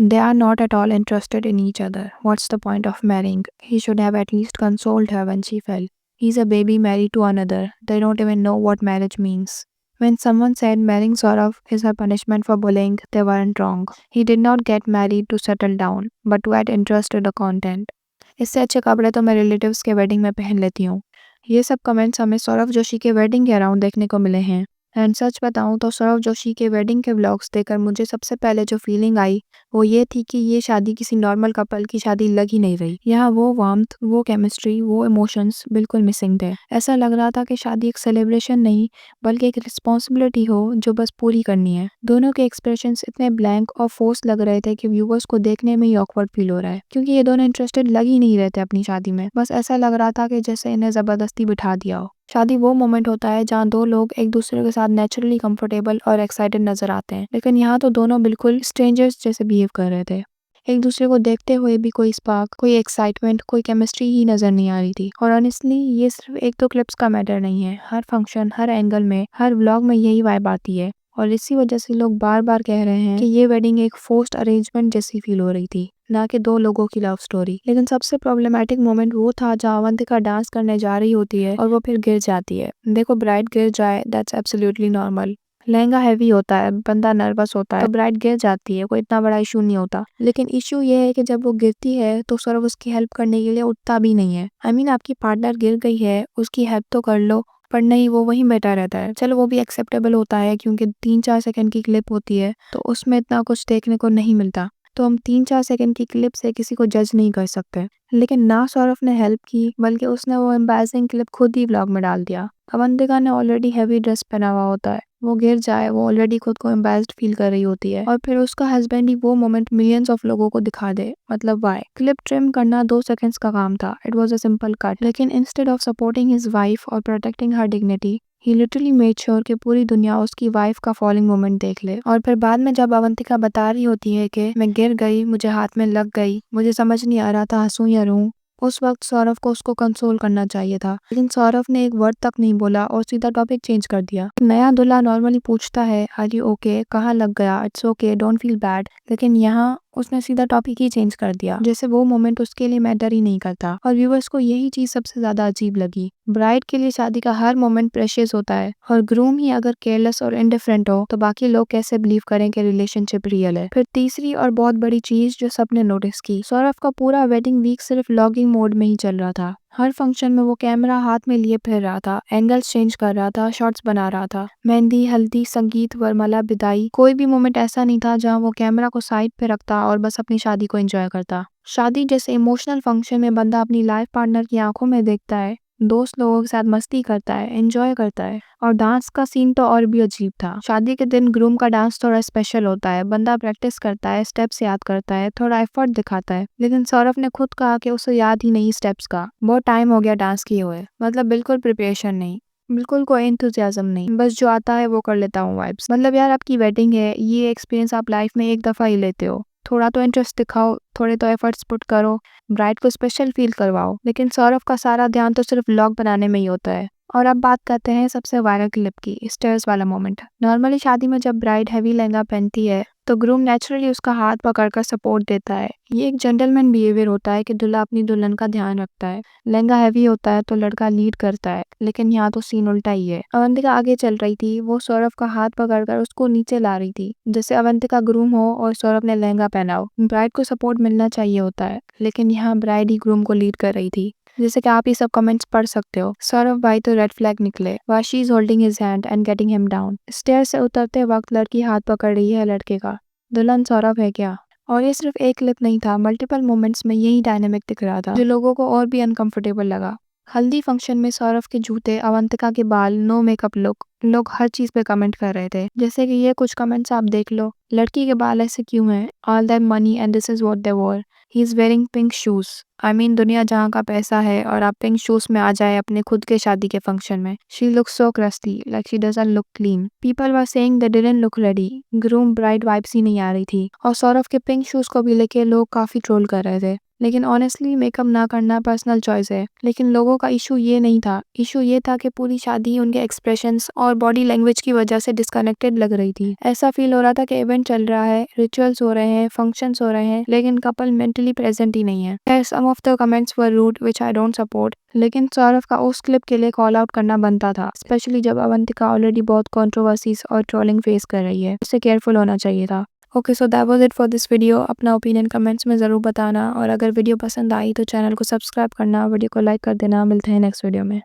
They are not at all interested in each other. What's the point of marrying? He should have at least consoled her when she fell. He's a baby married to another. They don't even know what marriage means. When someone said marrying Saurav is her punishment for bullying, they weren't wrong. He did not get married to settle down, but to add interest to the content. इससे अच्छे कपड़े तो मैं relatives के wedding में पहन लेती हूँ। ये सब कमेंट्स हमें सौरव जोशी के वेडिंग के अराउंड देखने को मिले हैं। एंड सच बताऊँ तो सौरव जोशी के वेडिंग के व्लॉग्स देखकर मुझे सबसे पहले जो फीलिंग आई वो ये थी कि ये शादी किसी नॉर्मल कपल की शादी लग ही नहीं रही। यहाँ वो वार्मथ, वो केमिस्ट्री, वो इमोशंस बिल्कुल मिसिंग थे। ऐसा लग रहा था कि शादी एक सेलिब्रेशन नहीं बल्कि एक रिस्पॉन्सिबिलिटी हो जो बस पूरी करनी है। दोनों के एक्सप्रेशंस इतने ब्लैंक और फोर्स लग रहे थे कि व्यूवर्स को देखने में ही ऑकवर्ड फील हो रहा है, क्योंकि ये दोनों इंटरेस्टेड लग ही नहीं रहे थे अपनी शादी में। बस ऐसा लग रहा था कि जैसे इन्हें जबरदस्ती बिठा दिया हो। शादी वो मोमेंट होता है जहाँ दो लोग एक दूसरे के साथ नेचुरली कंफर्टेबल और एक्साइटेड नजर आते हैं, लेकिन यहाँ तो दोनों बिल्कुल स्ट्रेंजर्स जैसे बिहेव कर रहे थे। एक दूसरे को देखते हुए भी कोई स्पार्क, कोई एक्साइटमेंट, कोई केमिस्ट्री ही नजर नहीं आ रही थी। और ऑनेस्टली ये सिर्फ एक दो क्लिप्स का मैटर नहीं है। हर फंक्शन, हर एंगल में, हर व्लॉग में यही वाइब आती है और इसी वजह से लोग बार बार कह रहे हैं कि ये वेडिंग एक फोर्स्ड अरेंजमेंट जैसी फील हो रही थी, ना कि दो लोगों की लव स्टोरी। लेकिन सबसे प्रॉब्लमेटिक मोमेंट वो था जहाँ अवंतिका डांस करने जा रही होती है और वो फिर गिर जाती है। देखो, ब्राइड गिर जाए that's absolutely normal. Lehenga heavy होता है, बंदा नर्वस होता है, तो ब्राइड गिर जाती है, कोई इतना बड़ा इशू नहीं होता। लेकिन इशू ये है कि जब वो गिरती है तो सौरव उसकी हेल्प करने के लिए उठता भी नहीं है। आई मीन आपकी पार्टनर गिर गई है, उसकी हेल्प तो कर लो, पर नहीं, वो वहीं बैठा रहता है। चलो वो भी एक्सेप्टेबल होता है क्योंकि 3-4 सेकंड की क्लिप होती है तो उसमें इतना कुछ देखने को नहीं मिलता, तो हम 3-4 सेकंड की क्लिप से किसी को जज नहीं कर सकते। लेकिन ना सौरव ने हेल्प की बल्कि उसने वो एम्बैरेसिंग क्लिप खुद ही व्लॉग में डाल दिया। अवंतिका ने ऑलरेडी हैवी ड्रेस पहना हुआ होता है, वो गिर जाए, वो ऑलरेडी खुद को एम्बैरेस्ड फील कर रही होती है और फिर उसका हस्बैंड ही वो मोमेंट मिलियंस ऑफ लोगों को दिखा दे। मतलब वाई? क्लिप ट्रिम करना 2 सेकंड्स का काम था, it was a simple cut. लेकिन instead of supporting his wife और protecting her dignity, he literally made sure कि पूरी दुनिया उसकी वाइफ का फॉलिंग मोमेंट देख ले। और फिर बाद में जब अवंतिका बता रही होती है कि मैं गिर गई, मुझे हाथ में लग गई, मुझे समझ नहीं आ रहा था हंसूं या रोऊं, उस वक्त सौरव को उसको कंसोल करना चाहिए था, लेकिन सौरव ने एक वर्ड तक नहीं बोला और सीधा टॉपिक चेंज कर दिया। नया दूल्हा नॉर्मली पूछता है आर यू ओके, कहाँ लग गया, it's okay, don't feel bad, लेकिन यहाँ उसने सीधा टॉपिक ही चेंज कर दिया, जैसे वो मोमेंट उसके लिए मैटर ही नहीं करता। और व्यूवर्स को यही चीज सबसे ज्यादा अजीब लगी। ब्राइड के लिए शादी का हर मोमेंट प्रेशियस होता है और ग्रूम ही अगर केयरलेस और इंडिफरेंट हो तो बाकी लोग कैसे बिलीव करें कि रिलेशनशिप रियल है। फिर तीसरी और बहुत बड़ी चीज जो सबने नोटिस की, सौरव का पूरा वेडिंग वीक सिर्फ व्लॉगिंग मोड में ही चल रहा था। हर फंक्शन में वो कैमरा हाथ में लिए फिर रहा था, एंगल्स चेंज कर रहा था, शॉट्स बना रहा था। मेहंदी, हल्दी, संगीत, वरमाला, विदाई, कोई भी मोमेंट ऐसा नहीं था जहां वो कैमरा को साइड पे रखता और बस अपनी शादी को एंजॉय करता। शादी जैसे इमोशनल फंक्शन में बंदा अपनी लाइफ पार्टनर की आंखों में देखता है, दोस्त लोगों के साथ मस्ती करता है, एंजॉय करता है। और डांस का सीन तो और भी अजीब था। शादी के दिन ग्रूम का डांस थोड़ा स्पेशल होता है, बंदा प्रैक्टिस करता है, स्टेप्स याद करता है, थोड़ा एफर्ट दिखाता है। लेकिन सौरव ने खुद कहा कि उसे याद ही नहीं स्टेप्स का, बहुत टाइम हो गया डांस किए हुए। मतलब बिल्कुल प्रिपरेशन नहीं, बिल्कुल कोई एंथुजियाज्म नहीं, बस जो आता है वो कर लेता हूँ वाइब्स। मतलब यार, आपकी वेडिंग है, ये एक्सपीरियंस आप लाइफ में एक दफा ही लेते हो, थोड़ा तो इंटरेस्ट दिखाओ, थोड़े तो एफर्ट्स पुट करो, ब्राइड को स्पेशल फील करवाओ। लेकिन सौरव का सारा ध्यान तो सिर्फ व्लॉग बनाने में ही होता है। और अब बात करते हैं सबसे वायरल क्लिप की, स्टेयर्स वाला मोमेंट। नॉर्मली शादी में जब ब्राइड हैवी लहंगा पहनती है तो ग्रूम नेचुरली उसका हाथ पकड़कर सपोर्ट देता है। ये एक जेंटलमैन बिहेवियर होता है कि दूल्हा अपनी दुल्हन का ध्यान रखता है। लहंगा हैवी होता है तो लड़का लीड करता है, लेकिन यहाँ तो सीन उल्टा ही है। अवंतिका आगे चल रही थी, वो सौरव का हाथ पकड़कर उसको नीचे ला रही थी, जैसे अवंतिका ग्रूम हो और सौरव ने लहंगा पहना हो। ब्राइड को सपोर्ट मिलना चाहिए होता है, लेकिन यहाँ ब्राइड ही ग्रूम को लीड कर रही थी। जैसे कि आप ये सब कमेंट्स पढ़ सकते हो। सौरभ भाई तो रेड फ्लैग निकले, while she is holding his hand and getting him down। Stair से उतरते वक्त लड़की हाथ पकड़ रही है लड़के का, दुल्हन सौरभ है क्या? और ये सिर्फ एक क्लिप नहीं था, मल्टीपल मोमेंट्स में यही डायनेमिक दिख रहा था, जो लोगों को और भी अनकंफर्टेबल लगा। हल्दी फंक्शन में सौरभ के जूते, अवंतिका के बाल, नो मेकअप लुक, लोग हर चीज पे कमेंट कर रहे थे। जैसे कि ये कुछ कमेंट्स आप देख लो, लड़की के बाल ऐसे क्यों हैं? All that money and this is what they wore. He is wearing pink shoes. I mean, दुनिया जहाँ का पैसा है और आप पिंक शूज में आ जाए अपने खुद के शादी के फंक्शन में। She looks so crusty, like she doesn't look clean. People were saying they didn't look ready. Groom bride vibes ही नहीं आ रही थी और सौरभ के पिंक शूज को भी लेके लोग काफी ट्रोल कर रहे थे। लेकिन ऑनेस्टली मेकअप ना करना पर्सनल चॉइस है। लेकिन लोगों का इशू ये नहीं था। इशू ये था कि पूरी शादी उनके एक्सप्रेशंस और बॉडी लैंग्वेज की वजह से डिस्कनेक्टेड लग रही थी। ऐसा फील हो रहा था कि इवेंट चल रहा है, रिचुअल्स हो रहे हैं, फंक्शंस हो रहे हैं, लेकिन कपल मेंटली प्रेजेंट ही नहीं है। Some of the comments were rude which I don't support, लेकिन सौरव का उस क्लिप के लिए कॉल आउट करना बनता था, स्पेशली जब अवंतिका ऑलरेडी बहुत कंट्रोवर्सीज और ट्रोलिंग फेस कर रही है। उससे केयरफुल होना चाहिए था। Okay, so that was it for this video. अपना ओपिनियन कमेंट्स में ज़रूर बताना, और अगर वीडियो पसंद आई तो चैनल को सब्सक्राइब करना, वीडियो को लाइक कर देना। मिलते हैं नेक्स्ट वीडियो में।